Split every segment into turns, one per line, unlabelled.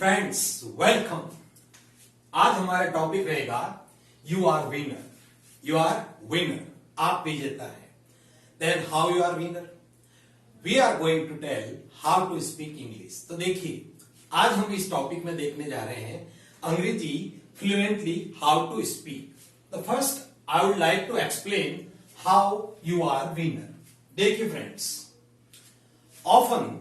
Friends welcome. आज हमारा topic रहेगा you are winner. You are winner, आप विजेता है। Then how you are winner, we are going to tell how to speak English. तो देखिए, आज हम इस टॉपिक में देखने जा रहे हैं अंग्रेजी fluently how to speak. The first I would like to explain how you are winner. देखिए friends, often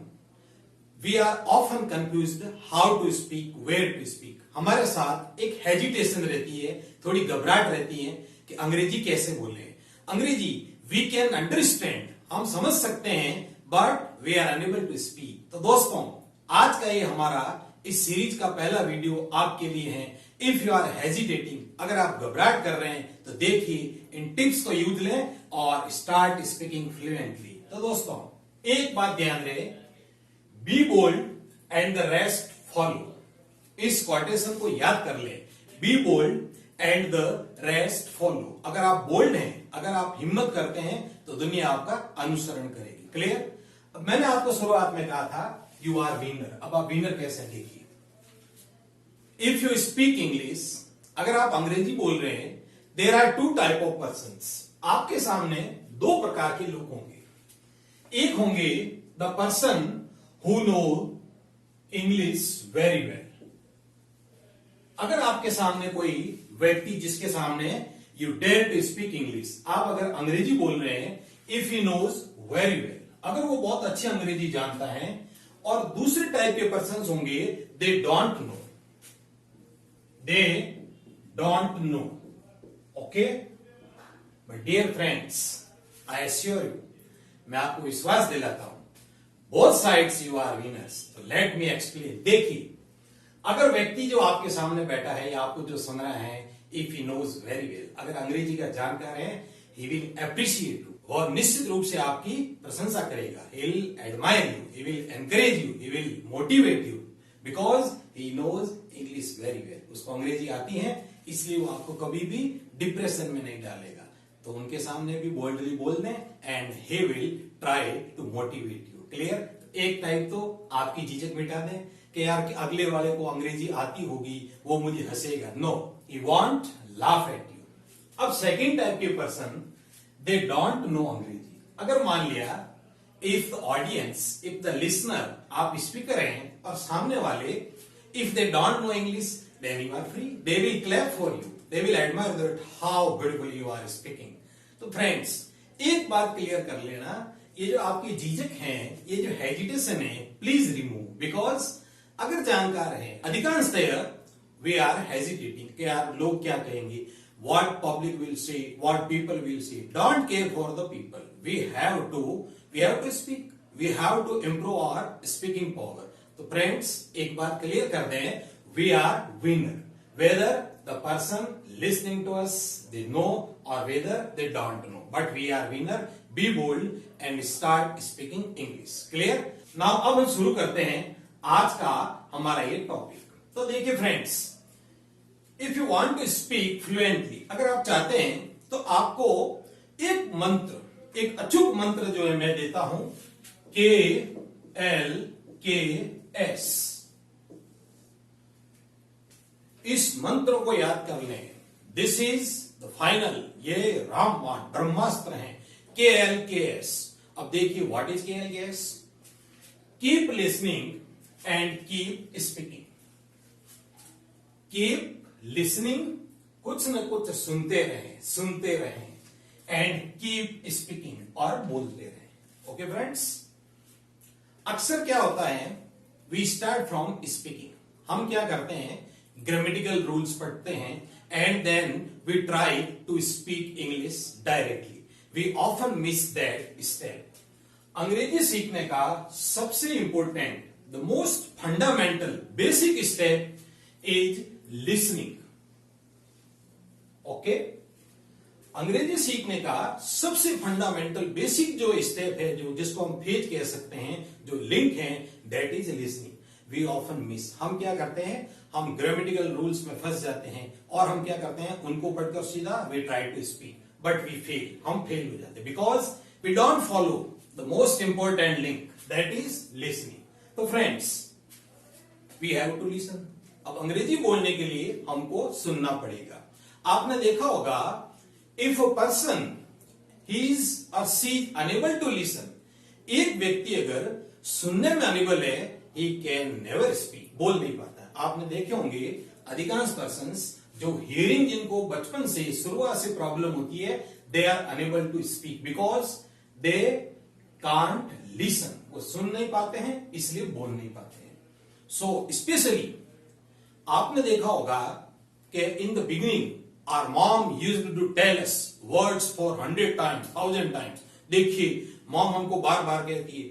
we are often confused how to speak, where to speak. हमारे साथ एक हेजिटेशन रहती है, थोड़ी घबराहट रहती है कि अंग्रेजी कैसे बोले। अंग्रेजी वी कैन अंडरस्टैंड, हम समझ सकते हैं, but we are unable to speak. तो दोस्तों, आज का ये हमारा इस सीरीज का पहला वीडियो आपके लिए है। इफ यू आर हेजिटेटिंग, अगर आप घबराहट कर रहे हैं तो देखिए, इन टिप्स को यूज लें और स्टार्ट स्पीकिंग फ्लुएंटली। तो दोस्तों, एक बात ध्यान रहे, be bold and the rest follow. इस क्वाटेशन को याद कर ले, be bold and the rest follow. अगर आप बोल्ड हैं, अगर आप हिम्मत करते हैं तो दुनिया आपका अनुसरण करेगी। क्लियर? अब मैंने आपको शुरुआत में कहा था यू आर विनर। अब आप विनर कैसे देखिए, इफ यू स्पीक इंग्लिश, अगर आप अंग्रेजी बोल रहे हैं, there are two type of persons. आपके सामने दो प्रकार के लोग होंगे। एक होंगे the person who know English very well। अगर आपके सामने कोई व्यक्ति जिसके सामने you dare to speak English, आप अगर अंग्रेजी बोल रहे हैं, if he knows very well, अगर वो बहुत अच्छी अंग्रेजी जानता है। और दूसरे टाइप के पर्सन होंगे they don't know, they don't know। okay, my dear friends, I assure you, मैं आपको विश्वास दिलाता हूं, both sides you are winners. तो लेट मी एक्सप्लेन। देखिए, अगर व्यक्ति जो आपके सामने बैठा है या आपको जो सुन रहा है, if he knows very well, अगर अंग्रेजी का जानकार है, ही विल अप्रिशिएट यू, और निश्चित रूप से आपकी प्रशंसा करेगा। He will admire you, he will encourage you, he will motivate you, because he knows English very well. उसको अंग्रेजी आती है, इसलिए वो आपको कभी भी डिप्रेशन में नहीं डालेगा। तो उनके सामने भी बोल्डली बोल दें and he will try to motivate you. Clear? एक टाइप तो आपकी झिझक मिटा दें कि यार कि अगले वाले को अंग्रेजी आती होगी, वो मुझे हंसेगा। No, he want laugh at you. अब सेकंड टाइप के पर्सन, दे डोंट नो अंग्रेजी। अगर मान लिया, if the audience, if the listener, आप स्पीकर हैं और सामने वाले if they don't know English, then you are free, they will clap for you, they will admire that how beautiful you are speaking. तो फ्रेंड्स, एक बात clear कर लेना, ये जो आपकी झिझक है, ये जो हेजिटेशन है, प्लीज रिमूव। बिकॉज अगर जानकार है, अधिकांशतः वी आर हेजिटेटिंग कि यार लोग क्या कहेंगे, what public will say, what people will say. Don't care for the people, we have to speak, we have to improve our speaking power. तो फ्रेंड्स, एक बात क्लियर कर दें, we are winner, whether the person listening to us they know or whether they don't know, but we are winner। be bold and start speaking English। clear? now अब हम शुरू करते हैं आज का हमारा ये टॉपिक। तो देखिए friends, if you want to speak fluently, अगर आप चाहते हैं तो आपको एक मंत्र, एक अचूक मंत्र जो है मैं देता हूं, KLKS। इस मंत्र को याद कर लें। दिस इज द फाइनल, ये रामबाण ब्रह्मास्त्र है, KLKS। अब देखिए, what is KLKS? Keep listening and keep speaking. Keep listening, कुछ न कुछ सुनते रहें एंड कीप स्पीकिंग, और बोलते रहें। ओके फ्रेंड्स, अक्सर क्या होता है, वी स्टार्ट फ्रॉम स्पीकिंग। हम क्या करते हैं, ग्रामेटिकल रूल्स पढ़ते हैं and then we try to speak English directly। we often miss that step। अंग्रेजी सीखने का सबसे important, the most fundamental basic step is listening. Okay, अंग्रेजी सीखने का सबसे फंडामेंटल बेसिक जो स्टेप है, जो जिसको हम फेज कह सकते हैं, जो लिंक है, that is listening. We often miss, हम क्या करते हैं, हम ग्रामेटिकल रूल्स में फंस जाते हैं और हम क्या करते हैं, उनको पढ़कर सीधा we try to speak, but we fail, हम फेल हो जाते हैं, because we don't follow the most important link, that is listening. तो friends, we have to listen. अब अंग्रेजी बोलने के लिए हमको सुनना पड़ेगा। आपने देखा होगा, if a person he is और सी अनेबल टू लिसन, एक व्यक्ति अगर सुनने में अनेबल है, ही कैन नेवर स्पीक, बोल नहीं पाता। आपने देखे होंगे अधिकांश पर्सन्स जो हियरिंग, जिनको बचपन से शुरुआत से प्रॉब्लम होती है, they are unable to speak because they can't listen. वो सुन नहीं पाते हैं, इसलिए बोल नहीं पाते हैं। सो स्पेशली आपने देखा होगा कि in the beginning our mom used to tell us words for 100 times, 1000 times. देखिए, मॉम हमको बार बार कहती है,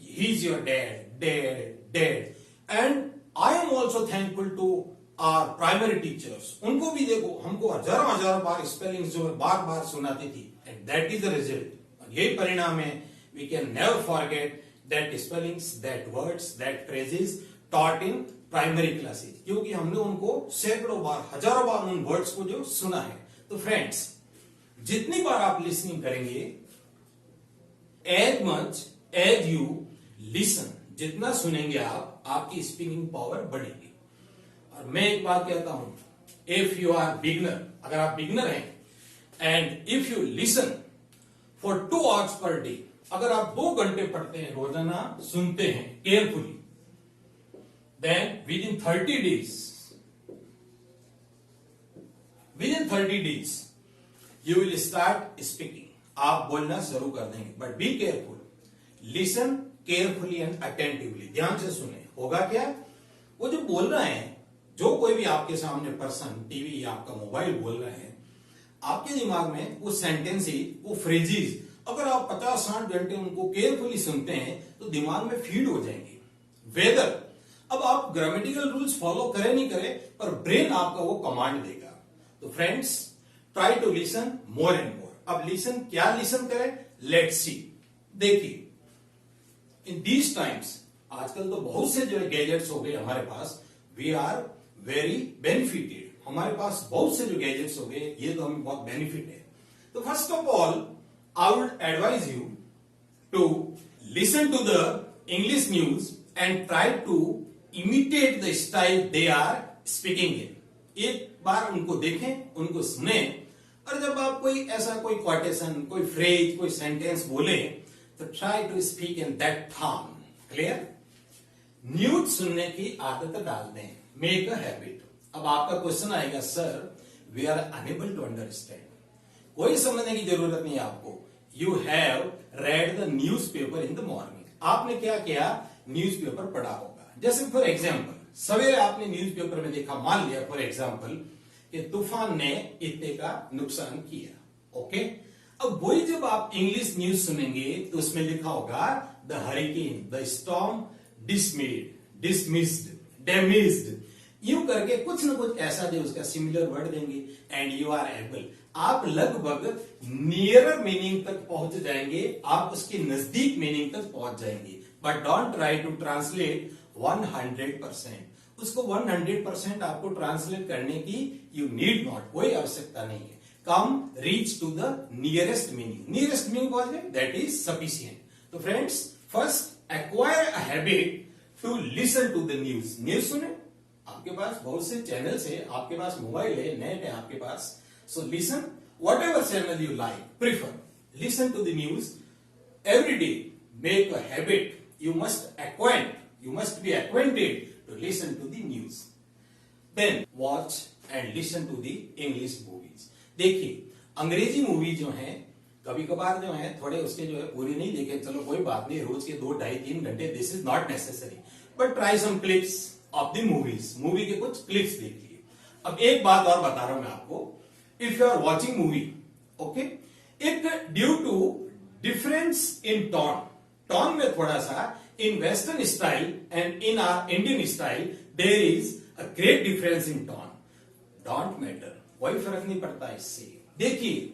he is your dad, dad, dad. And I am also thankful to our primary teachers. उनको भी देखो, हमको हजारों बार स्पेलिंग्स जो बार बार सुनाती थी, and that is the result. यही परिणाम है, we can never forget that spellings, that words, that phrases taught in primary classes, क्योंकि हमने उनको सैकड़ों बार, हजारों बार उन वर्ड्स को जो सुना है। तो फ्रेंड्स, जितनी बार आप लिसनिंग करेंगे, as much as you listen, जितना सुनेंगे आप, आपकी स्पीकिंग पावर बढ़ेगी। और मैं एक बात कहता हूं, इफ यू आर बिगनर, अगर आप बिगनर हैं, and if you listen for 2 hours per day, अगर आप 2 घंटे पढ़ते हैं रोजाना, सुनते हैं carefully, then within 30 days you will start speaking, आप बोलना शुरू कर देंगे। But be careful, listen carefully and attentively, ध्यान से सुने। होगा क्या, वो जो बोल रहे हैं, जो कोई भी आपके सामने पर्सन, टीवी या आपका मोबाइल बोल रहे हैं, आपके दिमाग में वो सेंटेंसेस, वो फ्रेजेस, अगर आप 50-60 घंटे उनको केयरफुली सुनते हैं, तो दिमाग में फीड हो जाएंगे। वेदर, अब आप ग्रामेटिकल रूल्स फॉलो करें नहीं करें, पर ब्रेन आपका वो कमांड देगा। तो friends, try to listen more and more. अब लिसन, क्या लिसन करें, लेट्स सी। देखिए, इन दीज टाइम्स, आजकल तो बहुत से जो गैजेट्स हो गए हमारे पास, वी आर वेरी बेनिफिटेड। हमारे पास बहुत से जो गैजेट्स हो गए, ये तो हमें बहुत बेनिफिट है। तो first of all, I would advise you to listen to the English news and try to imitate the style they are speaking in. एक बार उनको देखें, उनको सुने, और जब आप कोई ऐसा कोई क्वाटेशन, कोई फ्रेज, कोई सेंटेंस बोले, तो try to speak in that form. Clear? News सुनने की आदत डाल दें, मेक अ हैबिट। अब आपका क्वेश्चन आएगा, sir we are unable to understand. कोई समझने की जरूरत नहीं आपको। You have read the newspaper in the morning. आपने क्या किया, न्यूज पेपर पढ़ा होगा। जैसे फॉर एग्जाम्पल, सवेरे आपने न्यूज़पेपर में देखा, मान लिया फॉर एग्जाम्पल कि तूफान ने इतने का नुकसान किया। ओके, अब वही जब आप इंग्लिश न्यूज सुनेंगे, तो उसमें लिखा होगा the hurricane, the storm डिसमेड, dismissed, damaged, यूं करके कुछ ना कुछ ऐसा जो उसका सिमिलर वर्ड देंगे, एंड यू आर एबल, आप लगभग नियरर मीनिंग तक पहुंच जाएंगे, आप उसके नजदीक मीनिंग तक पहुंच जाएंगे। But don't try to translate 100%। उसको 100% आपको ट्रांसलेट करने की यू नीड नॉट, कोई आवश्यकता नहीं है। Come reach to the nearest meaning. Nearest meaning what है, दैट इज सफिशिएंट। तो friends, first acquire a habit to listen to the news. News सुने, आपके पास बहुत से चैनल्स है, आपके पास मोबाइल है, नेट है आपके पास। So listen whatever channel you like, prefer, listen to the news every day. Make a habit. You must be acquainted to listen to the news. Then watch and listen to the English movies. देखिए, अंग्रेजी movie जो है, कभी कभार जो है, थोड़े उसके जो है पूरी नहीं देखे, चलो कोई बात नहीं, रोज के 2, 2.5, 3 घंटे, this is not necessary, but try some clips of the movies. Movie के कुछ क्लिप्स देखिए। अब एक बात और बता रहा हूं मैं आपको, if you are watching movie, okay, it due to difference in tone में थोड़ा सा in western style and in our Indian style there is a great difference in tone. Don't matter, कोई फर्क नहीं पड़ता इससे। देखिए,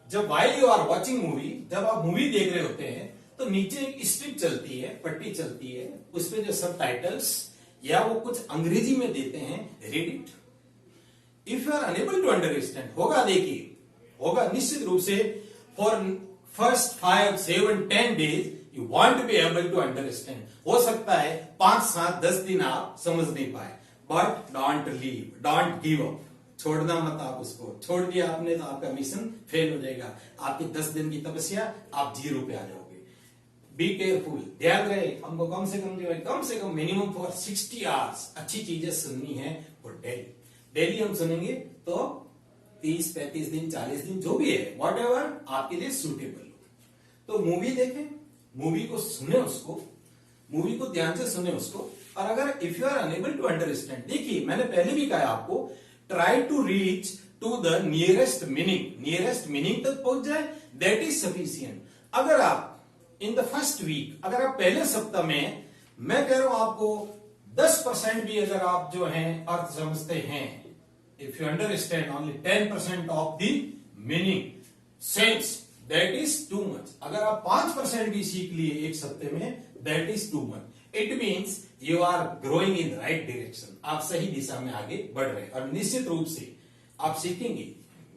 जब while you are watching movie, जब आप मूवी देख रहे होते हैं, तो नीचे एक स्ट्रिप चलती है, पट्टी चलती है, उसमें जो सबटाइटल्स या वो कुछ अंग्रेजी में देते हैं, read it. If you are unable to understand, होगा, देखिए, होगा निश्चित रूप से, for first 5, 7, 10 days you want to be able to understand. हो सकता है 5, 7, 10 दिन आप समझ नहीं पाए, but don't leave, don't give up. छोड़ना मत आप उसको। छोड़ दिया आपने तो आपका मिशन फेल हो जाएगा। आपकी 10 दिन की तपस्या आप 0 पे आ जाओगे। बी केयरफुल, ध्यान रहे हमको कम से कम मिनिमम फॉर 60 आवर्स अच्छी चीजें सुननी है फॉर डेली। डेली हम सुनेंगे तो 30, 35 दिन, 40 दिन जो भी है, वॉट एवर आपके लिए सुटेबल हो। तो मूवी देखें, मूवी को सुने, उसको मूवी को ध्यान से सुने उसको। और अगर if you are unable to understand, देखिए मैंने पहले भी कहा आपको, try to reach to the nearest meaning तक पहुंच जाए, दैट इज सफिशियंट। अगर आप इन द फर्स्ट वीक, अगर आप पहले सप्ताह में, मैं कह रहा हूं आपको 10% भी अगर आप जो है अर्थ समझते हैं, if you understand only 10% of the meaning sense, that is too much. अगर आप 5% भी सीख लिए एक सप्ते में, that is too much. It means you are growing in the right direction. आप सही दिशा में आगे बढ़ रहे हैं। और निश्चित रूप से आप सीखेंगे,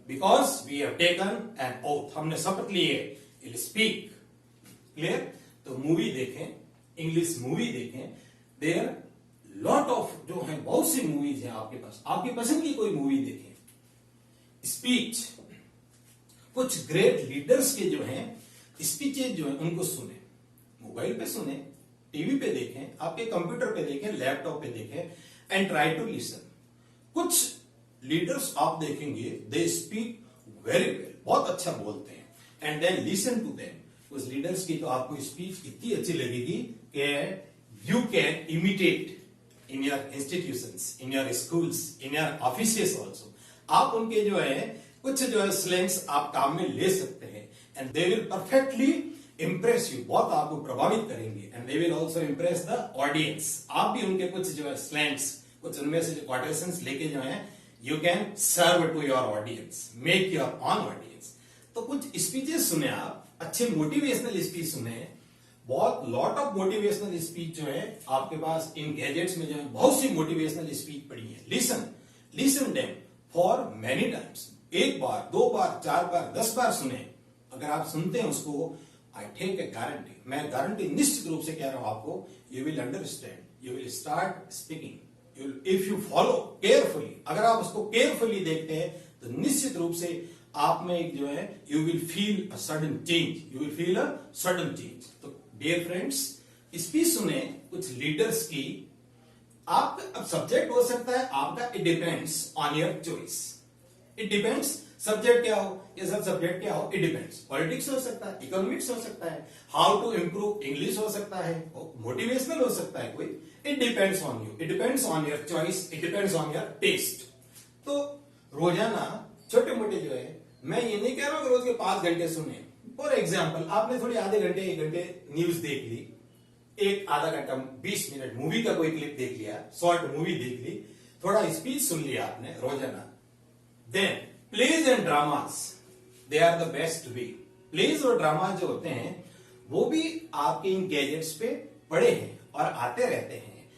because we have taken an oath, हमने शपथ ली है, विल स्पीक। क्लियर? तो मूवी देखें, इंग्लिश मूवी देखें। देयर लॉट ऑफ जो है, बहुत सी मूवीज हैं आपके पास, आपकी पसंद की कोई मूवी देखें। स्पीच, कुछ ग्रेट लीडर्स के जो हैं स्पीचेज जो है उनको सुने, मोबाइल पे सुने, टीवी पे देखें, आपके कंप्यूटर पे देखें, लैपटॉप पे देखें, एंड ट्राई टू लिसन। कुछ लीडर्स आप देखेंगे, दे स्पीक वेरी वेल, बहुत अच्छा बोलते हैं, and then listen to them. उस लीडर्स की तो आपको स्पीच इतनी अच्छी लगेगी कि you can imitate in your institutions, in your schools, in your offices also. आप उनके जो है कुछ जो है स्लैंग्स आप काम में ले सकते हैं, and they will perfectly Impress you, बहुत आपको प्रभावित करेंगे, and they will also Impress the audience. आप भी उनके कुछ जो है स्लैंग्स, कुछ उनमें से जो कोटेशंस लेके जो है, you can serve to your audience, make your own audience. तो कुछ स्पीचेस सुने आप, अच्छे मोटिवेशनल स्पीच सुने, बहुत लॉट ऑफ मोटिवेशनल स्पीच जो है आपके पास इन गैजेट्स में जो है, बहुत सी मोटिवेशनल स्पीच पड़ी है। Listen them for many times, 1 बार, 2 बार, 4 बार, 10 बार सुने। अगर आप सुनते हैं उसको, आई टेक ए गारंटी, मैं गारंटी निश्चित रूप से कह रहा हूं आपको, you will understand, you will start speaking if you follow carefully. अगर आप उसको केयरफुली देखते हैं तो निश्चित रूप से आप में एक जो है, you will feel a sudden change. तो डियर फ्रेंड्स, स्पीच सुने कुछ लीडर्स की। आपका अब सब्जेक्ट हो सकता है आपका, it depends on your choice. It depends, subject क्या हो, ये सब सब्जेक्ट क्या हो, इट डिपेंड्स। पॉलिटिक्स हो सकता है, इकोनॉमिक्स हो सकता है, हाउ टू इंप्रूव इंग्लिश हो सकता है, मोटिवेशनल हो सकता है कोई। It depends on you, it depends on your choice, it depends on your taste. तो रोजाना छोटे मोटे जो है, मैं ये नहीं कह रहा हूं रोज के 5 घंटे सुने। फॉर एग्जाम्पल, आपने थोड़ी आधे घंटे 1 घंटे न्यूज देख ली, एक आधा घंटा 20 मिनट मूवी का कोई क्लिप देख लिया, शॉर्ट मूवी देख ली, थोड़ा स्पीच सुन लिया आपने रोजाना। Then plays and dramas, they are the best way. Plays और ड्रामा जो होते हैं वो भी आपके इन गैजेट्स पे पड़े हैं और आते रहते हैं।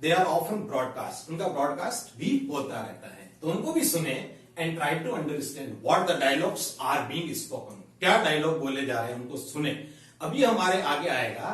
दे आर ऑफन ब्रॉडकास्ट, उनका ब्रॉडकास्ट भी होता रहता है, तो उनको भी सुने and try to understand what the dialogues are being spoken. क्या डायलॉग बोले जा रहे हैं उनको सुने। अभी हमारे आगे आएगा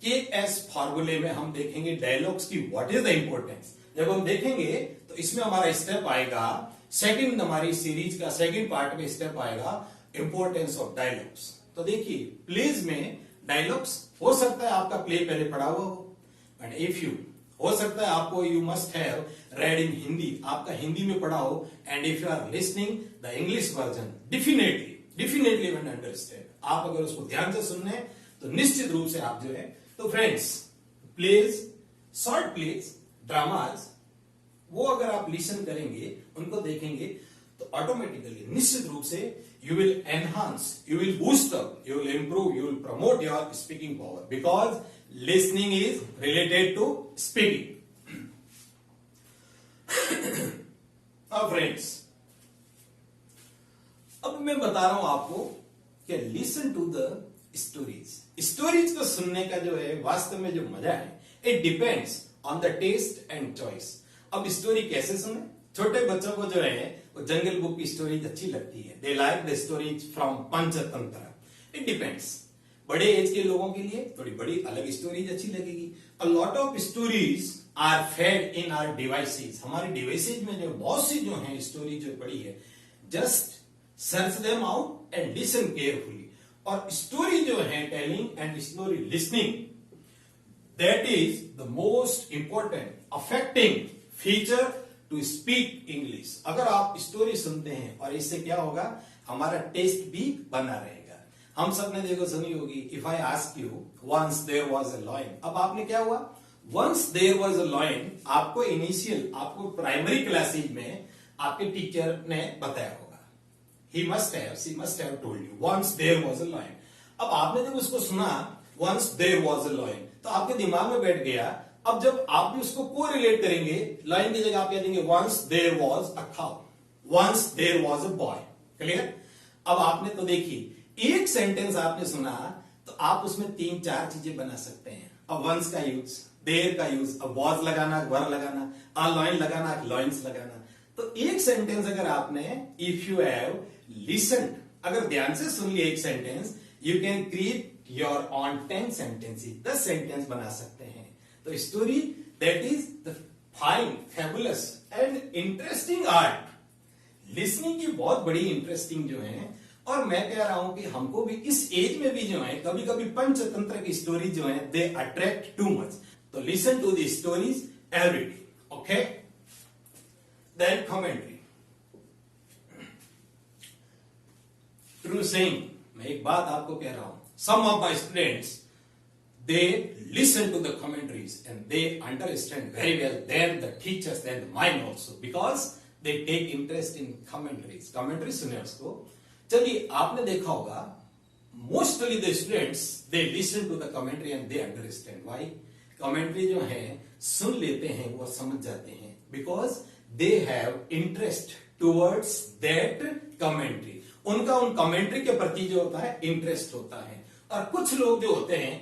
KS फॉर्मूले में हम देखेंगे डायलॉग्स की व्हाट इज द इंपॉर्टेंस। जब हम देखेंगे तो इसमें हमारा स्टेप आएगा, सेकंड हमारी सीरीज का सेकंड पार्ट में स्टेप आएगा इंपॉर्टेंस ऑफ डायलॉग्स। तो देखिए, प्लेज में डायलॉग्स हो सकता है आपका प्ले पहले पढ़ा हुआ हो, एंड इफ यू हो सकता है आपको you must have read in Hindi, आपका हिंदी में पढ़ा हो, and if you are listening the English version, definitely will understand. आप अगर उसको ध्यान से सुनने तो निश्चित रूप से आप जो है, तो friends plays, short plays, dramas, वो अगर आप लिसन करेंगे, उनको देखेंगे, तो ऑटोमेटिकली निश्चित रूप से you will enhance, you will boost up, you will improve, you will promote your speaking power, because listening is related to speaking. अब फ्रेंड्स, अब मैं बता रहा हूं आपको कि लिसन टू द स्टोरीज को सुनने का जो है वास्तव में जो मजा है, it depends on the taste and choice. अब स्टोरी कैसे सुने? छोटे बच्चों को जो है वो जंगल बुक की स्टोरीज अच्छी लगती है, they like the stories from Panchatantra. It depends, बड़े एज के लोगों के लिए थोड़ी बड़ी अलग स्टोरीज अच्छी लगेगी। A lot of stories are fed in our devices, हमारे डिवाइसेज में जो बहुत सी जो है स्टोरी जो पड़ी है, just search them out and listen carefully. और स्टोरी जो है telling and story listening, that is the most important affecting feature to speak English. अगर आप स्टोरी सुनते हैं और इससे क्या होगा, हमारा टेस्ट भी बना रहेगा। हम सब ने देखो सुनी होगी, if I ask you once there was a lion. अब आपने क्या हुआ, once there was a lion आपको इनिशियल, आपको प्राइमरी क्लासेज में आपके टीचर ने बताया होगा। He must have, she must have told you once there was a lion. अब आपने जब उसको सुना once there was a lion, तो आपके दिमाग में बैठ गया। अब जब आप भी उसको को रिलेट करेंगे, लाइन की जगह आप कह देंगे once there was a cow, once there was a boy। Clear? अब आपने तो देखी एक सेंटेंस आपने सुना तो आप उसमें 3-4 चीजें बना सकते हैं। अब once का यूज, देर का यूज, अब was लगाना, वर लगाना, a lion लगाना, loins लगाना। तो एक सेंटेंस अगर आपने इफ यू हैव लिसन, अगर ध्यान से सुन लिया एक sentence, you can create your on 10 sentences, 10 sentence बना सकते हैं। तो story that is the fine, fabulous and interesting art. Listening की बहुत बड़ी इंटरेस्टिंग जो है, और मैं कह रहा हूं कि हमको भी इस एज में भी जो है कभी कभी पंचतंत्र की स्टोरी जो है दे अट्रैक्ट टू मच। तो listen to the stories every day, okay. Then commentary, true saying, मैं एक बात आपको कह रहा हूं, some of my students they listen to the commentaries and they understand very well than the teachers, than mine also, because they take interest in commentaries। commentary सुने उसको। चलिए आपने देखा होगा mostly the students they listen to the commentary and they understand why। commentary जो है सुन लेते हैं वो समझ जाते हैं, because they have interest towards that commentary। उनका उन कमेंट्री के प्रति जो होता है इंटरेस्ट होता है। और कुछ लोग जो होते हैं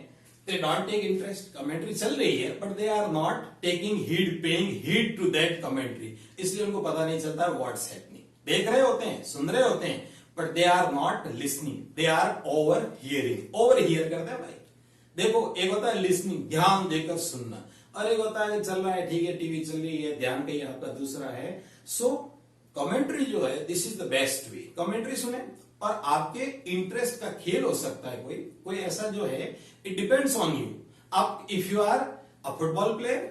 they don't take interest, commentary चल रही है but they are not taking heed, paying heed to that commentary, इसलिए उनको पता नहीं चलता what's happening। देख रहे होते हैं, सुन रहे होते हैं, but they are not listening, they are overhearing। overhear करते हैं भाई। देखो एक होता है listening, ध्यान देकर सुनना, और एक होता है चल रहा है, ठीक है, टीवी चल रही है, ध्यान कहीं आपका दूसरा है। सो कमेंट्री जो है this is the best way. Commentary सुने और आपके इंटरेस्ट का खेल हो सकता है, कोई ऐसा जो है, इट डिपेंड्स ऑन यू। आप if you are a football player,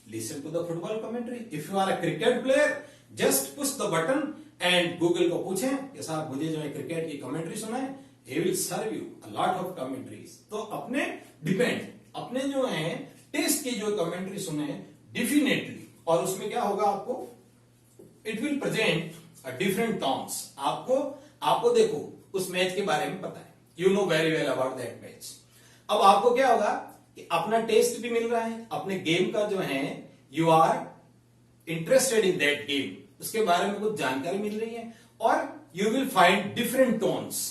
listen to the football commentary. If you are a cricket player, just push the button and Google को पूछें कि साहब मुझे जो है क्रिकेट की कमेंट्री सुनाए, he will serve you a lot of commentaries. तो अपने डिपेंड, अपने जो है टेस्ट की जो कमेंट्री सुने डेफिनेटली, और उसमें क्या होगा आपको, it will present a different tones. आपको देखो उस मैच के बारे में पता है, you know very well about that match. अब आपको क्या होगा कि अपना टेस्ट भी मिल रहा है, अपने गेम का जो है you are interested in that game, उसके बारे में कुछ जानकारी मिल रही है, और you will find different tones.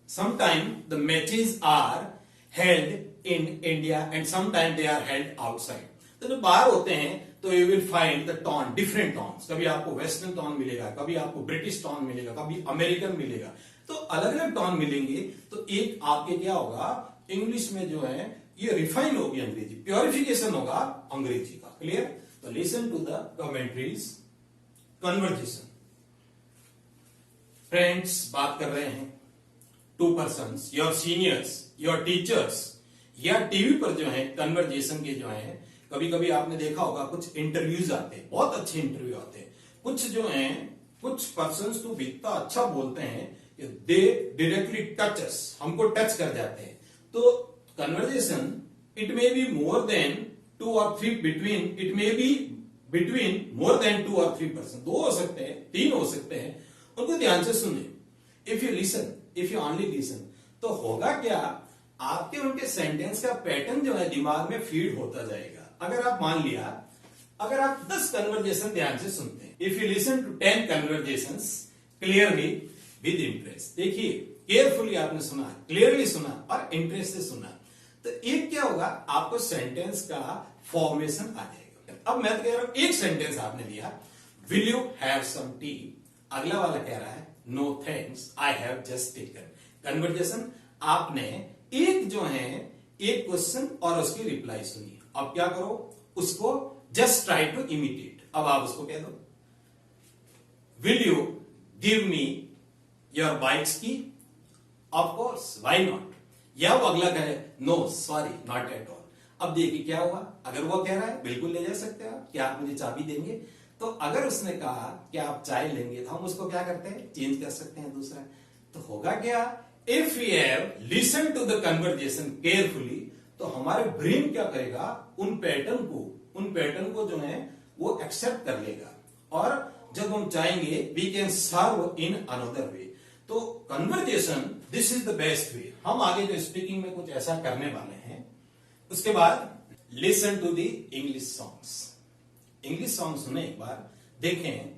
Sometime the matches are held in India and sometime they are held outside. तो जो बाहर होते हैं तो you will find the tone, different tones. कभी आपको वेस्टर्न टोन मिलेगा, कभी आपको ब्रिटिश टोन मिलेगा, कभी अमेरिकन मिलेगा, तो अलग अलग टोन मिलेंगे। तो एक आपके क्या होगा, इंग्लिश में जो है ये रिफाइन होगी अंग्रेजी, प्योरिफिकेशन होगा अंग्रेजी का। क्लियर? तो listen to the commentaries, conversation. Friends बात कर रहे हैं, two persons, your seniors, your teachers, या टीवी पर जो है कन्वर्जेशन के जो है, कभी कभी आपने देखा होगा कुछ इंटरव्यूज आते हैं, बहुत अच्छे इंटरव्यू आते हैं। कुछ जो हैं, कुछ पर्सन्स तो इतना अच्छा बोलते हैं कि दे डायरेक्टली टच अस, हमको टच कर जाते हैं। तो conversation it may be more than 2 or 3 between, it may be between more than 2 or 3 person, 2 हो सकते हैं, 3 हो सकते हैं। उनको ध्यान से सुने। If you listen, if you only listen, तो होगा क्या, आपके उनके सेंटेंस का पैटर्न जो है दिमाग में फीड होता जाएगा। अगर आप मान लिया, अगर आप 10 कन्वर्जेशन ध्यान से सुनते हैं, if you listen to 10 conversations clearly with interest, देखिए केयरफुली आपने सुना, क्लियरली सुना और इंटरेस्ट से सुना, तो एक क्या होगा, आपको सेंटेंस का फॉर्मेशन आ जाएगा। अब मैं तो कह रहा हूं, एक सेंटेंस आपने लिया, will you have some tea, अगला वाला कह रहा है no thanks, I have just taken. Conversation आपने एक जो है एक क्वेश्चन और उसकी रिप्लाई सुनिए। अब क्या करो, उसको जस्ट ट्राई टू इमिटेट। अब आप उसको कह दो, will you give me your bikes key? Of course, why not. या वो अगला कहे, no sorry not at all. अब देखिए क्या हुआ, अगर वो कह रहा है बिल्कुल ले जा सकते हो आप, क्या आप मुझे चाबी देंगे? तो अगर उसने कहा कि आप चाय लेंगे, तो हम उसको क्या करते हैं, चेंज कर सकते हैं दूसरा। तो होगा क्या, if we have listen to the conversation carefully, तो हमारे ब्रेन क्या करेगा, उन पैटर्न को जो है वो एक्सेप्ट कर लेगा, और जब हम चाहेंगे we can serve in another way. तो conversation this is the best way. हम आगे जो स्पीकिंग में कुछ ऐसा करने वाले हैं। उसके बाद listen to the English songs. English song सुने एक बार, देखें,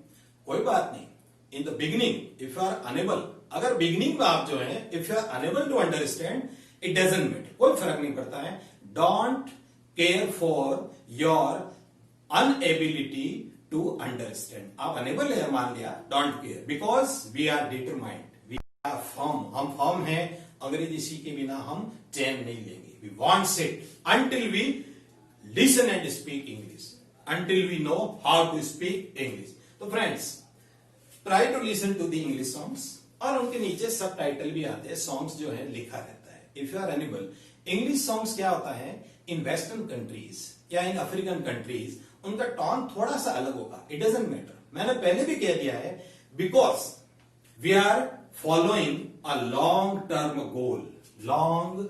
कोई बात नहीं। In the beginning if you are unable, अगर बिगिनिंग में आप जो है if you are unable to understand, it doesn't matter, कोई फर्क नहीं पड़ता है। Don't care for your inability to understand. आप अनेबल है मान लिया, don't care, because we are determined, we are firm. हम फर्म है, अंग्रेजी सीखे बिना हम चैन नहीं लेंगे। We want sit until we listen and speak English, until we know how to speak English. तो friends, try to listen to the English songs, और उनके नीचे सब टाइटल भी आते हैं, सॉन्ग्स जो है लिखा रहता है। If you are unable, English songs क्या होता है, इन वेस्टर्न कंट्रीज या इन अफ्रीकन कंट्रीज उनका टोन थोड़ा सा अलग होगा। इट डजंट मैटर, मैंने पहले भी कह दिया है, because we are following a long term goal. Long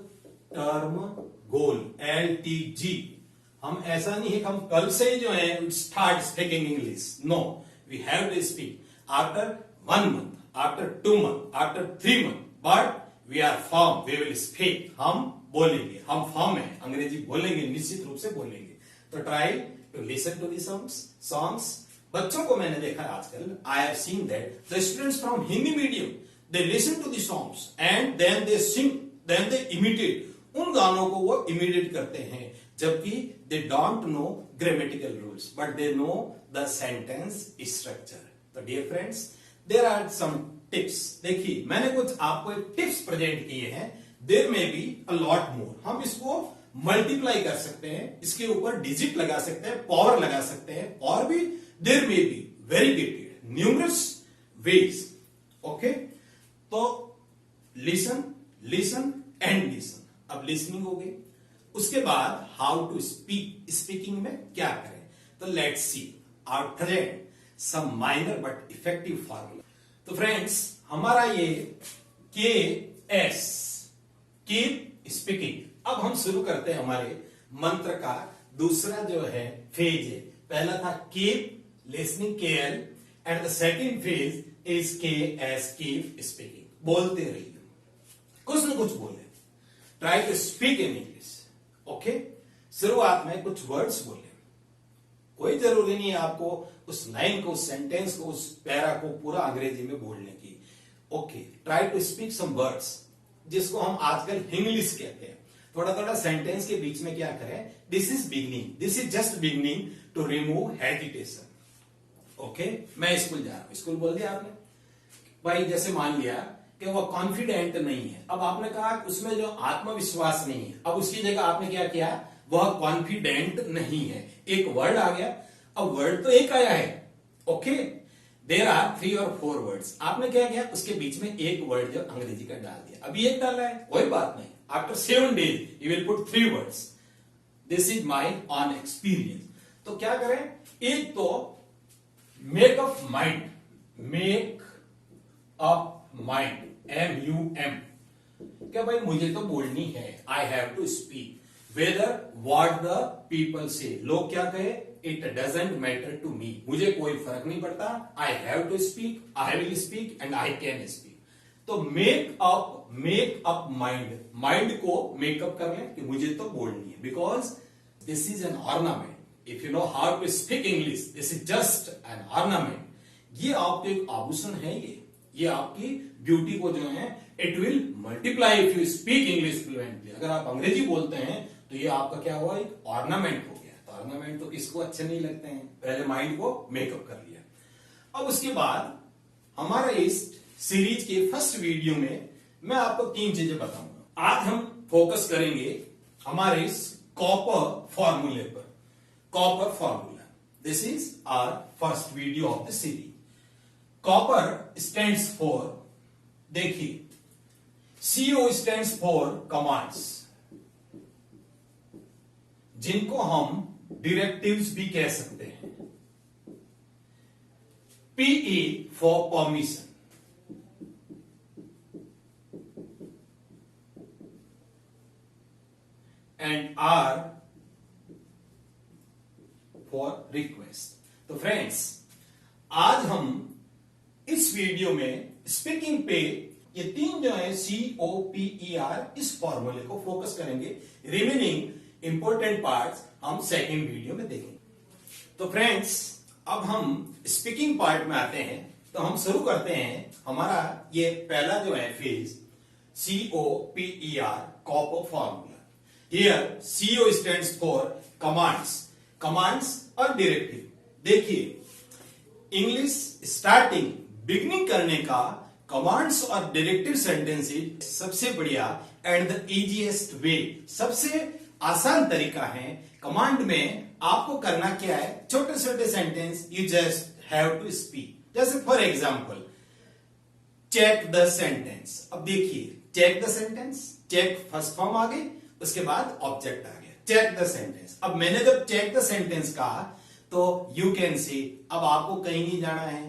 term goal, LTG। हम ऐसा नहीं है कि हम कल से ही जो है start speaking English. No, we have to speak after 1 month, after 2 month, after 3 month, but we are firm, we will speak. हम बोलेंगे, हम फर्म है, अंग्रेजी बोलेंगे, निश्चित रूप से बोलेंगे। तो try to listen to the songs. बच्चों को मैंने देखा आजकल, I have seen that the students from Hindi medium, they listen to the songs and then they sing, then they imitate. उन गानों को वो इमिटेट करते हैं, जबकि they don't know grammatical rules, but they know the sentence structure. तो dear friends, there are some tips. देखिए, मैंने कुछ आपको एक टिप्स प्रेजेंट किए हैं। There may be a lot more. हम इसको मल्टीप्लाई कर सकते हैं, इसके ऊपर डिजिट लगा सकते हैं, पावर लगा सकते हैं, और भी there may be variegated numerous ways. Okay, तो लिसन, लिसन एंड लिसन। अब लिसनिंग हो गई, उसके बाद हाउ टू स्पीक। स्पीकिंग में क्या करें, तो let's see our present some minor but effective formula. तो फ्रेंड्स, हमारा ये KS, कीप स्पीकिंग। अब हम शुरू करते हैं हमारे मंत्र का दूसरा जो है फेज है। पहला था keep listening, KL, and the second phase is KS, keep speaking. बोलते रहिए, कुछ न कुछ बोले, try to speak in English. Okay, शुरुआत में कुछ वर्ड्स बोले, कोई जरूरी नहीं है आपको उस लाइन को, उस सेंटेंस को, उस पैरा को पूरा अंग्रेजी में बोलने की। Okay, try to speak some words, जिसको हम आजकल इंग्लिश कहते हैं। थोड़ा थोड़ा सेंटेंस के बीच में क्या करें, this is beginning, this is just beginning to remove hesitation. Okay, मैं स्कूल जा रहा हूं, स्कूल बोल दिया आपने भाई। जैसे मान लिया कि वो कॉन्फिडेंट नहीं है, अब आपने कहा उसमें जो आत्मविश्वास नहीं है, अब उसकी जगह आपने क्या किया, वह कॉन्फिडेंट नहीं है। एक वर्ड आ गया, अब वर्ड तो एक आया है। Okay, there are 3 or 4 words. आपने क्या किया, उसके बीच में एक वर्ड जो अंग्रेजी का डाल दिया। अभी एक डाला है, कोई बात नहीं, after 7 days you will put 3 words। This is my own experience. तो क्या करें, एक तो make up mind, make up mind, MUM, क्या भाई मुझे तो बोलनी है, I have to speak whether what the people say. लोग क्या कहे, it doesn't matter to me, मुझे कोई फर्क नहीं पड़ता। I have to speak, I will speak and I can speak. तो मेक अप माइंड, माइंड को मेकअप कर लें कि मुझे तो बोलनी है, because this is an ornament. If you know how to speak English, this is just an ornament. ये आपके एक आभूषण है, ये आपकी ब्यूटी को जो है it will multiply if you speak English fluently. अगर आप अंग्रेजी बोलते हैं तो ये आपका क्या हुआ, एक ऑर्नामेंट हो गया। तो ऑर्नामेंट तो किसको अच्छे नहीं लगते हैं। पहले माइंड को मेकअप कर लिया। अब उसके बाद हमारा इस सीरीज के फर्स्ट वीडियो में मैं आपको 3 चीजें बताऊंगा। आज हम फोकस करेंगे हमारे इस कॉपर फॉर्मूले पर। Copper formula, this is our first video of the series. Copper stands for, देखिए, CO स्टैंड्स फॉर कमांड्स, जिनको हम डायरेक्टिव्स भी कह सकते हैं। PE for permission, and R for request. तो फ्रेंड्स, आज हम इस वीडियो में स्पीकिंग पे ये तीन जो है COPER इस फॉर्मूले को फोकस करेंगे। रिमेनिंग इंपॉर्टेंट पार्ट्स हम सेकंड वीडियो में देखेंगे। तो फ्रेंड्स, अब हम स्पीकिंग पार्ट में आते हैं। तो हम शुरू करते हैं हमारा ये पहला जो है phase COPER, copper formula. Here CO stands for commands, commands और डायरेक्टिव। देखिए, इंग्लिश स्टार्टिंग बिगनिंग करने का कमांड्स और डायरेक्टिव सेंटेंसेस सबसे बढ़िया एंड द इजीएस्ट वे, सबसे आसान तरीका है। कमांड में आपको करना क्या है, छोटे छोटे sentence you just have to speak. जैसे for example, check the sentence. अब देखिए, check the sentence, check first form आ गई, उसके बाद ऑब्जेक्ट आ गया, चेक द सेंटेंस। अब मैंने जब चेक द सेंटेंस कहा तो यू कैन सी, अब आपको कहीं नहीं जाना है,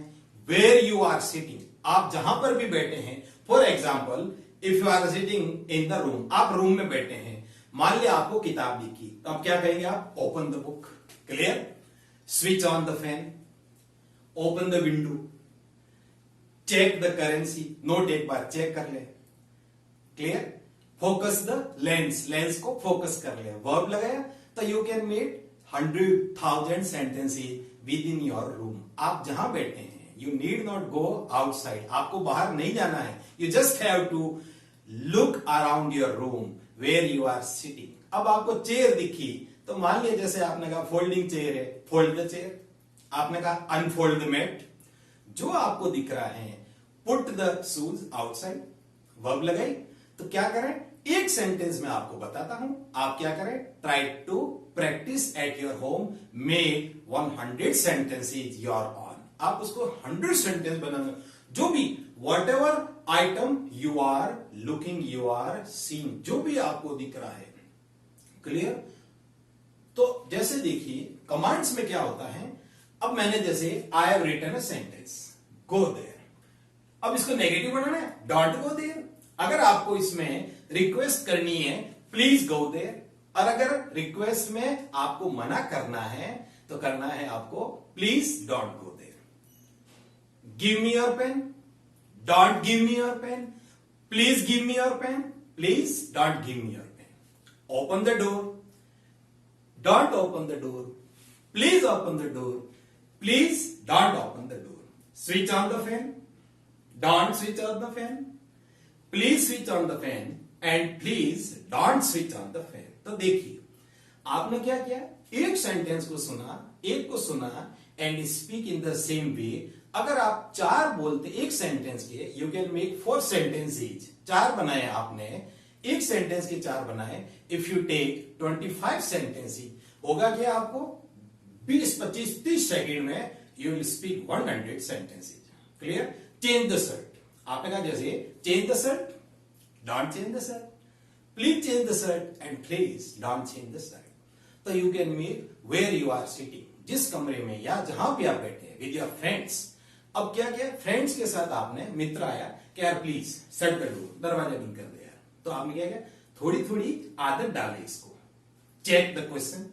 वेयर यू आर सिटिंग, आप जहां पर भी बैठे हैं। For example, if you are sitting in the room, आप रूम में बैठे हैं, मान लिया आपको किताब दिखी, तो आप क्या कहेंगे, आप open the book, clear. Switch on the fan, open the window, check the currency, note एक बार चेक कर ले, clear. Focus the lens, lens को फोकस कर ले, वर्ब लगाया, तो you can make 100,000 sentences within your room. आप जहां बैठे हैं, you need not go outside, आपको बाहर नहीं जाना है, you just have to look around your room where you are sitting. अब आपको चेयर दिखी, तो मान लिया जैसे आपने कहा फोल्डिंग चेयर है, फोल्ड द चेयर। आपने कहा अनफोल्ड द मैट, जो आपको दिख रहा है, put the shoes outside, verb लगाई। तो क्या करें, एक सेंटेंस में आपको बताता हूं, आप क्या करें, try to practice at your home, make 100 sentences your own. आप उसको 100 सेंटेंस बनाना, जो भी whatever item you are looking, you are seeing, जो भी आपको दिख रहा है, क्लियर। तो जैसे देखिए, कमांड्स में क्या होता है, अब मैंने जैसे I have written a sentence, go there. अब इसको नेगेटिव बनाना है, डोंट गो देयर। अगर आपको इसमें रिक्वेस्ट करनी है, प्लीज गो देयर, और अगर रिक्वेस्ट में आपको मना करना है, तो करना है आपको please don't go there. Give me your pen, don't give me your pen, please give me your pen, please don't give me your pen. Open the door, don't open the door, please open the door, please don't open the door. Switch on the fan, don't switch on the fan, please switch on the fan, and please don't switch on the fan. तो देखिए, आपने क्या किया, एक sentence को सुना, एक को सुना, and speak in the same way. अगर आप चार बोलते एक सेंटेंस के, यू कैन मेक 4 सेंटेंसेज, 4 बनाए आपने, एक सेंटेंस के 4 बनाए। इफ यू टेक 25 सेंटेंसेज, होगा क्या, आपको 20, 25, 30 सेकेंड में you will speak 100 sentences, clear. Change the shirt, आपने कहा जैसे change the shirt, don't change the shirt, please change the shirt, and please don't change the shirt. तो you can make where you are sitting, जिस कमरे में या जहां भी आप बैठे हैं, विद योर फ्रेंड्स। अब क्या किया, फ्रेंड्स के साथ आपने, मित्र आया कि यार प्लीज शट द डोर, दरवाजा बंद कर दे यार। तो आपने क्या किया, थोड़ी थोड़ी आदत डाले इसको। Check the question,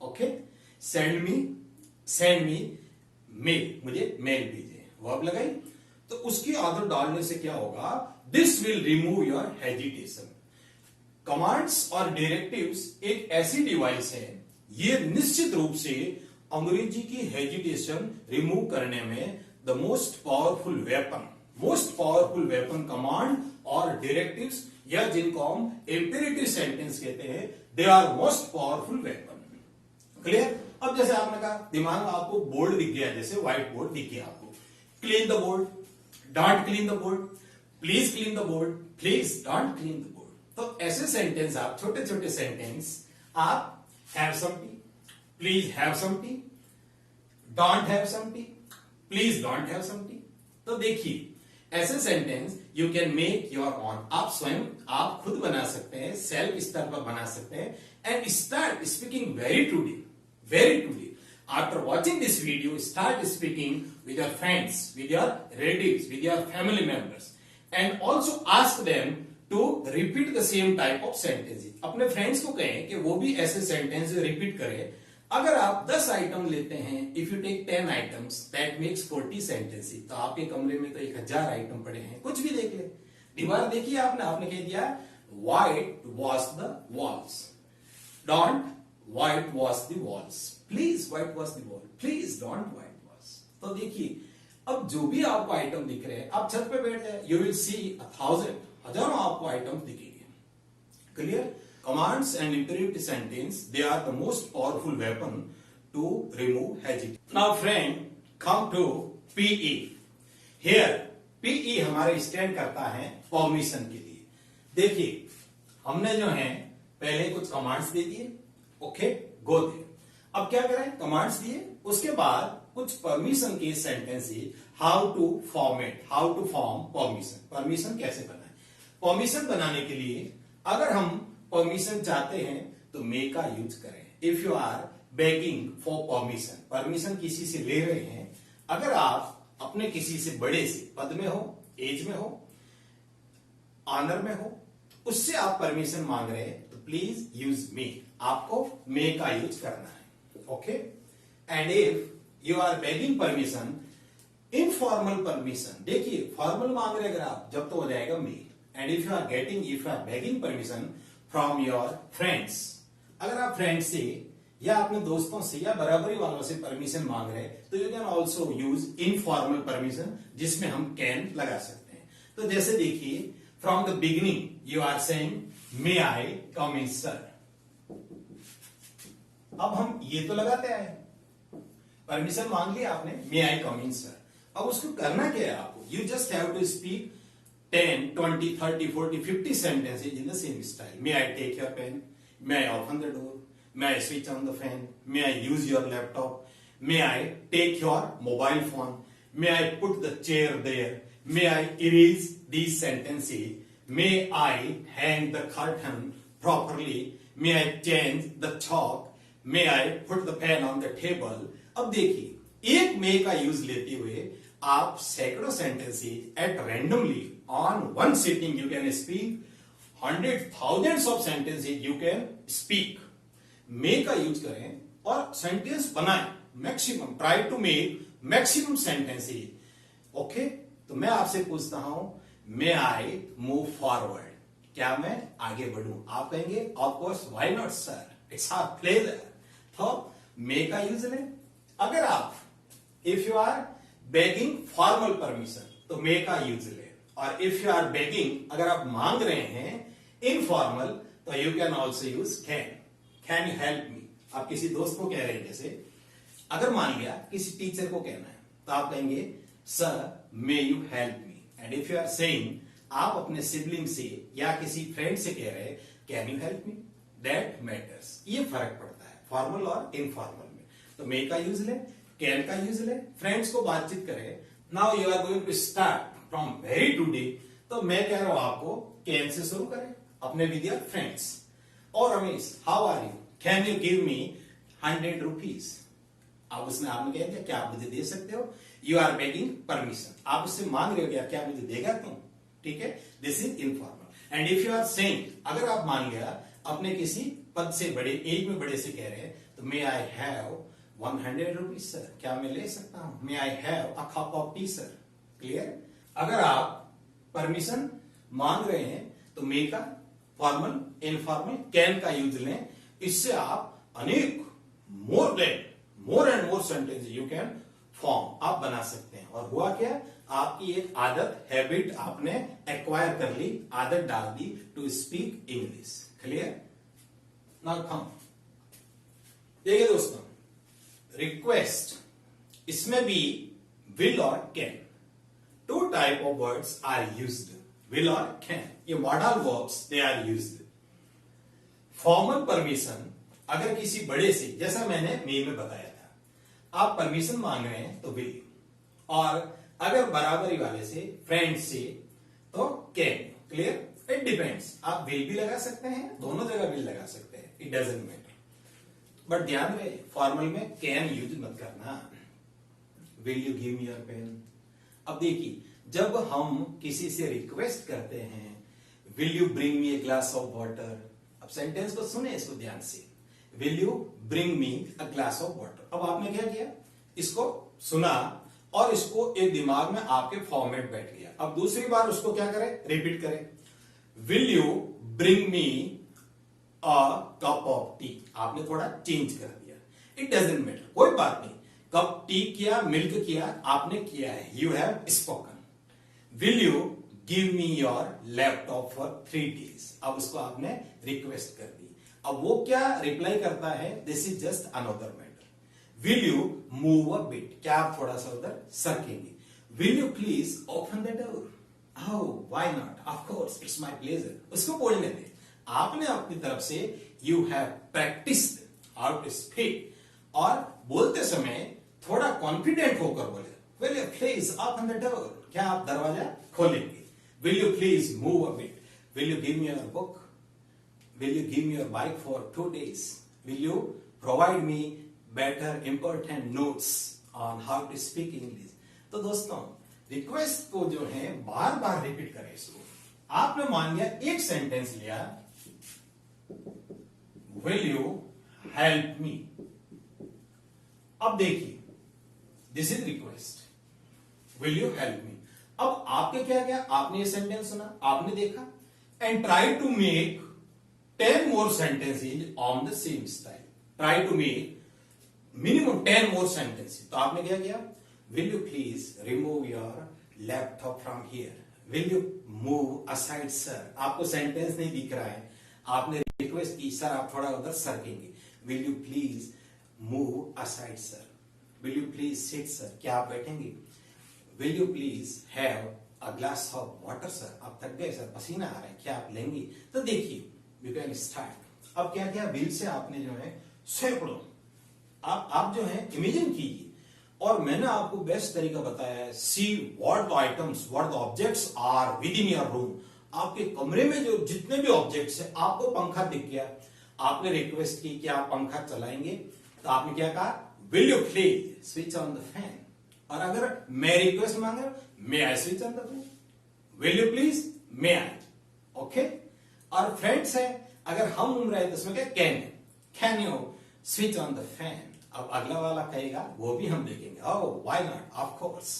okay, send me mail, मुझे मेल भेजे, वर्ब लगाई। तो उसकी आदत डालने से क्या होगा, this will remove your hesitation. Commands और डायरेक्टिव्स एक ऐसी डिवाइस है, ये निश्चित रूप से अंग्रेजी की हेजिटेशन रिमूव करने में the most powerful weapon command और डायरेक्टिव्स, या जिनको हम इंपेरेटिव सेंटेंस कहते हैं, they are most powerful weapon, clear. अब जैसे आपने कहा, दिमाग में आपको बोर्ड दिख गया, जैसे व्हाइट बोर्ड दिख गया आपको, clean the board, don't clean the board, please clean the board, please don't clean the board. तो ऐसे सेंटेंस आप छोटे छोटे सेंटेंस आप have some tea, please have some tea, don't have some tea, please don't have some tea. तो देखिए ऐसे sentence you can make your own, आप स्वयं आप खुद बना सकते हैं, सेल्फ स्तर पर बना सकते हैं and start speaking very truly, very truly. After watching this video, start speaking with your friends, with your relatives, with your family members, and also ask them to repeat the same type of sentences. अपने friends को कहें कि वो भी ऐसे sentence repeat करें। अगर आप 10 आइटम लेते हैं, if you take 10 items that makes 40 sentences, तो आपके कमरे में तो 1000 आइटम पड़े हैं। कुछ भी देख ले, दीवार देखिए आपने कह दिया white wash the walls, don't white wash the walls, please white wash the wall, please don't white wash. तो देखिए अब जो भी आपको आइटम दिख रहे हैं, आप छत पे बैठ जाए, यू विल सी 1000, हजारों आपको आइटम दिखेंगे। Clear? Commands and imperative sentence, they are the most powerful weapon to remove hesitation. Now friend, come to PE. Here PE हमारे स्टैंड करता है परमिशन के लिए। देखिए हमने जो है पहले कुछ कमांड्स दे दिए, ओके गो दे। अब क्या करें, कमांड्स दिए, उसके बाद कुछ परमिशन के sentences, how to format, how to form permission, permission कैसे बनाए। परमिशन बनाने के लिए अगर हम परमिशन चाहते हैं तो मे का यूज करें। If you are begging for permission, permission किसी से ले रहे हैं, अगर आप अपने किसी से बड़े से पद में हो, एज में हो, ऑनर में हो, उससे आप परमिशन मांग रहे हैं तो प्लीज यूज मे, आपको मे का यूज करना है। Okay, and if you are begging permission, informal permission, देखिए फॉर्मल मांग रहे अगर आप, जब तो हो जाएगा may. And if you are begging permission from your friends, अगर आप फ्रेंड से या अपने दोस्तों से या बराबरी वालों से परमिशन मांग रहे हैं तो you can also use informal permission, जिसमें हम कैन लगा सकते हैं। तो जैसे देखिए from the beginning you are saying may I come in sir. अब हम ये तो लगाते आए, परमिशन मांग लिया आपने, मे आई कम इन सर। अब उसको करना क्या है आपको, you just have to speak 10, 20, 30, 40, 50 sentences in the same style. May I take your pen? May I open the door? May I switch on the fan? May I use your laptop? May I take your mobile phone? May I put the chair there? May I erase these sentences? May I hang the curtain properly? May I change the chalk? May I put the pen on the table? अब देखिए एक मे का use लेते हुए आप सैकड़ों sentences at randomly on one sitting you can speak, 100,000 of sentences you can speak. May का use करें और सेंटेंस बनाएं maximum, try to make maximum sentences. Okay, तो मैं आपसे पूछता हूं मे आई मूव फॉरवर्ड, क्या मैं आगे बढ़ूं? आप कहेंगे of course, why not sir, it's our pleasure. तो मे का यूज लें। अगर आप if you are begging formal permission तो मे का यूज ले, और इफ यू आर बेगिंग, अगर आप मांग रहे हैं इनफॉर्मल, तो you can also use can you help मी। आप किसी दोस्त को कह रहे हैं, जैसे अगर मान लिया किसी टीचर को कहना है तो आप कहेंगे sir may you help me. And if you are saying, आप अपने सिबलिंग से या किसी फ्रेंड से कह रहे हैं can you help me, that matters. ये फर्क पड़ता है फॉर्मल और इनफॉर्मल में। तो मे का यूज ले, कैन का यूज ले, फ्रेंड्स को बातचीत करें। Now you are going to start from very today, तो मैं कह रहा हूं आपको कैन से शुरू करें अपने विद योर फ्रेंड्स। और Ramesh how are you, can you give me 100 rupees. अब उसने आपने कह दिया क्या आप मुझे दे सकते हो, यू आर बेगिंग परमिशन, आप उससे मांग रहे हो क्या मुझे देगा तुम, ठीक है, this is informal. And if you are saying, अगर आप मान लिया अपने किसी पद से बड़े, एज में बड़े से कह रहे हैं तो may I have 100 rupees sir, क्या मैं ले सकता हूं, may I have a cup of tea sir. Clear? अगर आप परमिशन मांग रहे हैं तो मे का फॉर्मल, इनफॉर्मल, कैन का यूज लें। इससे आप अनेक more and more sentence you can form, आप बना सकते हैं। और हुआ क्या, आपकी एक आदत, हैबिट आपने एक्वायर कर ली, आदत डाल दी to speak English. Clear? Now come, देखिए दोस्तों, रिक्वेस्ट, इसमें भी विल और can, 2 type of words are used will और can, ये modal verbs they are used. Formal permission अगर किसी बड़े से, जैसा मैंने मेल में बताया था, आप परमिशन मांग रहे हैं तो विल, और अगर बराबरी वाले से, फ्रेंड से, तो कैन. क्लियर? It depends. आप विल भी लगा सकते हैं, दोनों जगह विल लगा सकते हैं, इट डजंट मैटर. बट ध्यान रहे, फॉर्मल में कैन यूज मत करना. Will you give me your pen. अब देखिए, जब हम किसी से रिक्वेस्ट करते हैं, will you bring me a glass of water. अब सेंटेंस को सुने, इसको ध्यान से. Will you bring me a glass of water. अब आपने क्या किया, इसको सुना और इसको एक दिमाग में आपके फॉर्मेट बैठ गया. अब दूसरी बार उसको क्या करें, रिपीट करें. Will you bring me a cup of T. आपने थोड़ा चेंज कर दिया. इट डजंट मैटर, कोई बात नहीं. कप टी किया, मिल्क किया, आपने किया है. You have spoken. Will you give me your laptop for 3 days. अब उसको आपने रिक्वेस्ट कर दी. अब वो क्या रिप्लाई करता है, this is just another matter. Will you move a bit. क्या आप थोड़ा सा उधर सरकेंगे. Will you please open the door. Oh, why not? Of course, it's my pleasure. उसको बोलने दे. आपने अपनी तरफ से you have practiced how to speak, और बोलते समय थोड़ा कॉन्फिडेंट होकर बोले. Will you please open the door? क्या आप दरवाजा खोलेंगे. Will you please move a bit? Will you give me your book? Will you give me your bike for 2 days? Will you provide me better important notes on how to speak English? तो दोस्तों, request को जो है बार बार repeat करें. इसको आपने मान लिया, एक सेंटेंस लिया, विल यू हेल्प मी. अब देखिए, this is request, will you help मी. अब आपके क्या क्या, आपने ये सेंटेंस सुना, आपने देखा, and try to make 10 more sentences on the same style. Try to make minimum 10 more sentences. तो आपने क्या किया, will you please remove your laptop from here? Will you move aside, sir? आपको सेंटेंस नहीं दिख रहा है, आपने रिक्वेस्ट की, सर आप थोड़ा उधर सरकेंगे. Will you please move aside, sir? Will you please sit, sir? क्या आप बैठेंगे. Will you please have a glass of water, sir? आप थक गए सर, पसीना आ रहा है, क्या आप लेंगे. तो देखिए, you can start. अब क्या क्या will से आपने जो है सैकड़ों, आप जो है इमेजिन कीजिए. और मैंने आपको बेस्ट तरीका बताया है. See what the items, what the objects are within your room. आपके कमरे में जो जितने भी ऑब्जेक्ट्स हैं, आपको पंखा दिख गया, आपने रिक्वेस्ट की कि आप पंखा चलाएंगे, तो आपने क्या कहा, will you please switch on the fan. और अगर मैं रिक्वेस्ट मांगा, may I switch on the fan. Will you please, may I. Okay. और फ्रेंड्स है, अगर हम उम्र है तो उसमें क्या, can you switch on the fan. अब अगला वाला कहेगा, वो भी हम देखेंगे. Oh, why not, of course.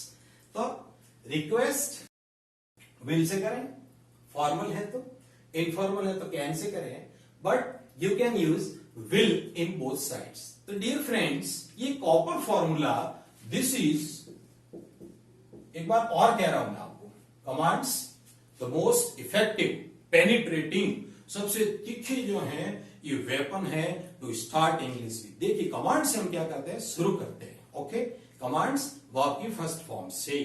तो रिक्वेस्ट विल से करें, फॉर्मल है तो, इनफॉर्मल है तो कैन से करें, but you can use will in both sides. तो डियर फ्रेंड्स, ये कॉपर फॉर्मूला, दिस इज, एक बार और कह रहा हूं मैं आपको, commands the most effective, penetrating, सबसे तीखे जो हैं, ये वेपन है टू स्टार्ट इंग्लिश विद. देखिए, कमांड से हम क्या करते हैं, शुरू करते हैं. ओके. कमांड्स वर्ब की फर्स्ट फॉर्म से,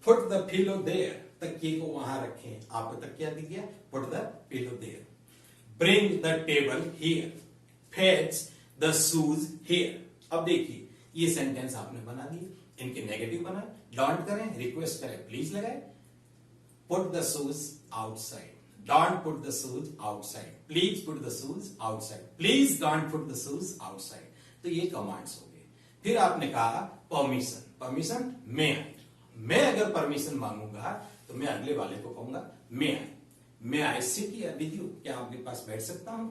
पुट द पिलो देयर, तकिए को वहां रखें. आपको तकिया दिख गया, put the pillow there. Bring the table here, fetch the shoes here. अब देखिए, ये सेंटेंस आपने बना दिए, इनके नेगेटिव बनाए, डोंट करें, रिक्वेस्ट करें, प्लीज लगाए. Put the shoes outside. Don't put the shoes outside. Please put the shoes outside. Please don't put the shoes outside. तो ये कमांड्स हो गए. फिर आपने कहा परमिशन. परमिशन मे आई. मैं अगर परमिशन मांगूंगा तो मैं अगले वाले को कहूंगा may I. May I sit here with you. क्या आपके पास बैठ सकता हूं?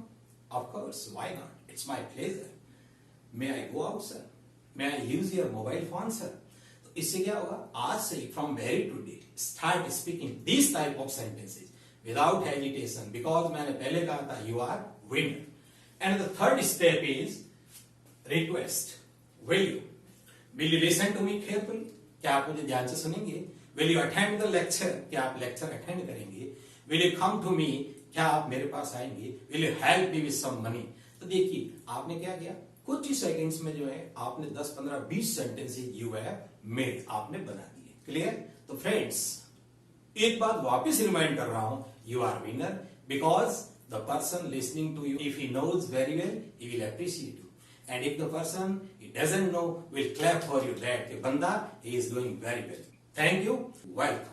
Of course, why not, it's my pleasure. May I go out sir. May I use your mobile phone sir. तो इससे क्या होगा, आज से from very today start speaking this type of sentences without hesitation, because मैंने पहले कहा था you are winner. And the third step is request. Will you listen to me carefully? क्या आप मुझे ध्यान से सुनेंगे? Will you attend the lecture? क्या आप लेक्चर अटेंड करेंगे? Will you come to me? क्या आप मेरे पास आएंगे? Will you help me with some money? तो देखिए, आपने क्या किया, कुछ ही सेकंड्स में जो है आपने 10, 15, 20 सेंटेंसेस you have made, आपने बना दिए. क्लियर? तो फ्रेंड्स, एक बात वापस रिमाइंड कर रहा हूं, you are winner because the person listening to you, if he knows very well, he will appreciate you, and if the person he doesn't know will clap for you that the banda he is doing very well. Thank you. Welcome.